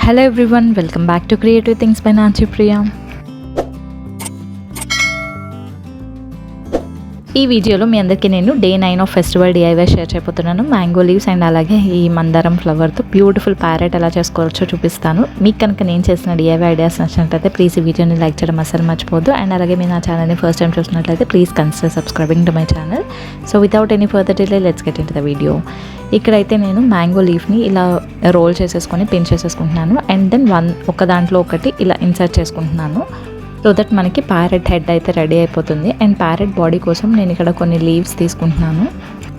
Hello everyone, welcome back to Creative Things by Nancy Priya. ఈ వీడియోలో మీ అందరికీ నేను day 9 of festival DIY share చేయబోతున్నాను. మ్యాంగో లీవ్స్ అండ్ అలాగే ఈ మందారం ఫ్లవర్తో బ్యూటిఫుల్ ప్యారెట్ ఎలా చేసుకోవచ్చో చూపిస్తాను. మీకు కనుక నేను చేసిన డిఐవై ఐడియాస్ నచ్చినట్లయితే ప్లీజ్ ఈ వీడియోని లైక్ చేయడం అసలు మర్చిపోద్దు. అండ్ అలాగే మీరు నా ఛానల్ని ఫస్ట్ టైం చూసినట్లయితే please consider subscribing to my channel. So without any further delay let's get in to the video. ఇక్కడైతే నేను మ్యాంగో లీఫ్ని ఇలా రోల్ చేసేసుకొని పిన్ చేసేసుకుంటున్నాను. అండ్ దెన్ ఒక దాంట్లో ఒకటి ఇలా ఇన్సర్ట్ చేసుకుంటున్నాను. సో దట్ మనకి ప్యారెట్ హెడ్ అయితే రెడీ అయిపోతుంది. అండ్ ప్యారెట్ బాడీ కోసం నేను ఇక్కడ కొన్ని లీవ్స్ తీసుకుంటున్నాను.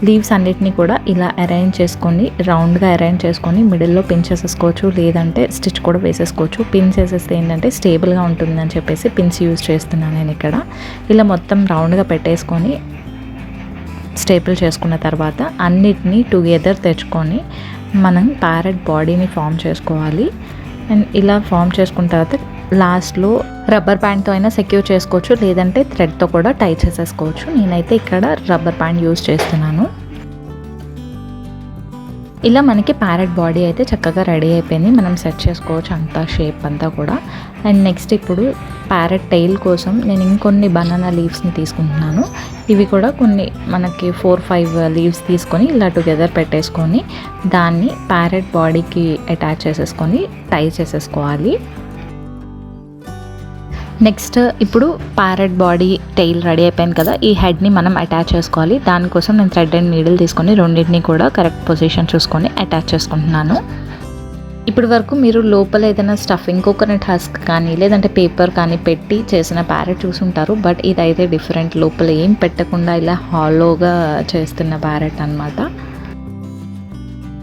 లీవ్స్ అన్నిటిని కూడా ఇలా అరేంజ్ చేసుకొని రౌండ్గా అరేంజ్ చేసుకొని మిడిల్లో పిన్ చేసేసుకోవచ్చు, లేదంటే స్టిచ్ కూడా వేసేసుకోవచ్చు. పిన్ చేసేస్తే ఏంటంటే స్టేబుల్గా ఉంటుందని చెప్పేసి పిన్స్ యూజ్ చేస్తున్నాను నేను ఇక్కడ. ఇలా మొత్తం రౌండ్గా పెట్టేసుకొని స్టేబుల్ చేసుకున్న తర్వాత అన్నిటినీ టుగెదర్ తెచ్చుకొని మనం ప్యారెట్ బాడీని ఫామ్ చేసుకోవాలి. అండ్ ఇలా ఫామ్ చేసుకున్న తర్వాత లాస్ట్లో రబ్బర్ బ్యాండ్తో అయినా సెక్యూర్ చేసుకోవచ్చు, లేదంటే థ్రెడ్తో కూడా టై చేసేసుకోవచ్చు. నేనైతే ఇక్కడ రబ్బర్ బ్యాండ్ యూజ్ చేస్తున్నాను. ఇలా మనకి ప్యారెట్ బాడీ అయితే చక్కగా రెడీ అయిపోయింది. మనం సెట్ చేసుకోవచ్చు అంతా షేప్ అంతా కూడా. అండ్ నెక్స్ట్ ఇప్పుడు ప్యారెట్ టెయిల్ కోసం నేను ఇంకొన్ని బనానా లీవ్స్ని తీసుకుంటున్నాను. ఇవి కూడా కొన్ని మనకి 4-5 లీవ్స్ తీసుకొని ఇలా టుగెదర్ పెట్టేసుకొని దాన్ని ప్యారెట్ బాడీకి అటాచ్ చేసేసుకొని టై చేసేసుకోవాలి. నెక్స్ట్ ఇప్పుడు ప్యారెట్ బాడీ టెయిల్ రెడీ అయిపోయింది కదా, ఈ హెడ్ని మనం అటాచ్ చేసుకోవాలి. దానికోసం నేను థ్రెడ్ అండ్ నీడిల్ తీసుకొని రెండింటిని కూడా కరెక్ట్ పొజిషన్ చూసుకొని అటాచ్ చేసుకుంటున్నాను. ఇప్పటి వరకు మీరు లోపల ఏదైనా స్టఫింగ్ కోకోనట్ హస్క్ కానీ లేదంటే పేపర్ కానీ పెట్టి చేసిన ప్యారెట్ చూసుంటారు. బట్ ఇదైతే డిఫరెంట్, లోపల ఏం పెట్టకుండా ఇలా హాలోగా చేస్తున్న ప్యారెట్ అన్నమాట.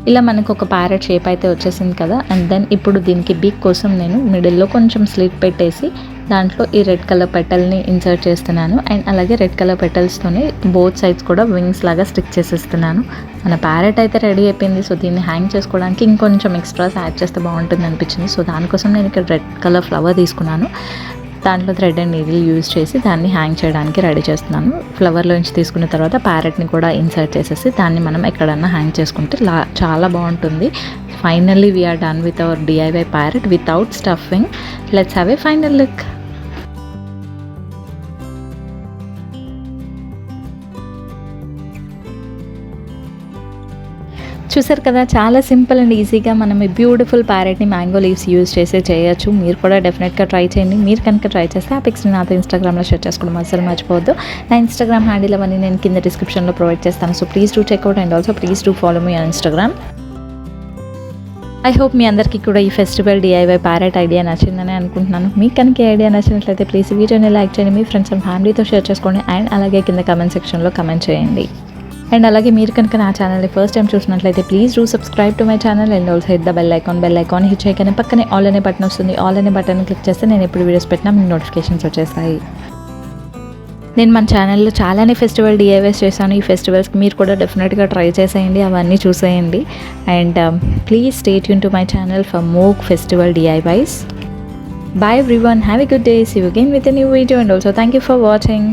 ఇలా మనకు ఒక ప్యారెట్ షేప్ అయితే వచ్చేసింది కదా. అండ్ దెన్ ఇప్పుడు దీనికి బీక్ కోసం నేను మిడిల్లో కొంచెం స్లిట్ పెట్టేసి దాంట్లో ఈ రెడ్ కలర్ పెటల్ని ఇన్సర్ట్ చేస్తున్నాను. అండ్ అలాగే రెడ్ కలర్ పెటల్స్తోనే బోత్ సైడ్స్ కూడా వింగ్స్ లాగా స్టిక్ చేసేస్తున్నాను. మన ప్యారెట్ అయితే రెడీ అయిపోయింది. సో దీన్ని హ్యాంగ్ చేసుకోవడానికి ఇంకొంచెం ఎక్స్ట్రాస్ యాడ్ చేస్తే బాగుంటుంది అనిపించింది. సో దానికోసం నేను ఇక్కడ రెడ్ కలర్ ఫ్లవర్ తీసుకున్నాను. దాంట్లో థ్రెడ్ అండ్ నీడిల్ యూజ్ చేసి దాన్ని హ్యాంగ్ చేయడానికి రెడీ చేస్తున్నాను. ఫ్లవర్లోంచి తీసుకున్న తర్వాత ప్యారెట్ని కూడా ఇన్సర్ట్ చేసేసి దాన్ని మనం ఎక్కడన్నా హ్యాంగ్ చేసుకుంటే చాలా బాగుంటుంది. Finally we are done with our DIY parrot without stuffing. Let's have a final look. చూసారు కదా, చాలా సింపుల్ అండ్ ఈజీగా మనం ఈ బ్యూటిఫుల్ ప్యారెట్ని మ్యాంగో లీవ్స్ యూజ్ చేసి చేయొచ్చు. మీరు కూడా డెఫినెట్గా ట్రై చేయండి. మీరు కనుక ట్రై చేస్తే ఆ పిక్స్ని నాతో ఇన్స్టాగ్రామ్లో షేర్ చేసుకోవడం అసలు మర్చిపోవద్దు. నా ఇన్స్టాగ్రామ్ హ్యాండిల్ అవన్నీ నేను కింద డిస్క్రిప్షన్లో ప్రొవైడ్ చేస్తాను. So please do check out and also please do follow me on Instagram. I hope మీ అందరికీ కూడా ఈ ఫెస్టివల్ డిఐవై ప్యారెట్ ఐడియా నచ్చిందని అనుకుంటున్నాను. మీకు కనుక ఈ ఐడియా నచ్చినట్లయితే ప్లీజ్ ఈ వీడియోని లైక్ చేయండి, మీ ఫ్రెండ్స్ అండ్ ఫ్యామిలీతో షేర్ చేసుకోండి. అండ్ అలాగే కింద కమెంట్ సెక్షన్లో కమెంట్ చేయండి. అండ్ అలాగే మీరు కనుక నా ఛానల్ని ఫస్ట్ టైం చూసినట్లయితే please do subscribe to my channel and also hit the bell icon hit చేయగానే పక్కనే ఆల్ అనే బటన్ వస్తుంది. ఆల్ అనే బటన్ క్లిక్ చేస్తే నేను ఎప్పుడు వీడియోస్ పెట్టినా మీకు నోటిఫికేషన్స్ వచ్చేస్తాయి. నేను మన ఛానల్లో చాలానే ఫెస్టివల్ డిఐవైస్ చేశాను. ఈ ఫెస్టివల్స్కి మీరు కూడా డెఫినెట్గా ట్రై చేసేయండి, అవన్నీ చూసేయండి. And please stay tune to my channel for more festival DIYs. Bye everyone, have a good day. See you again with a new video and also thank you for watching.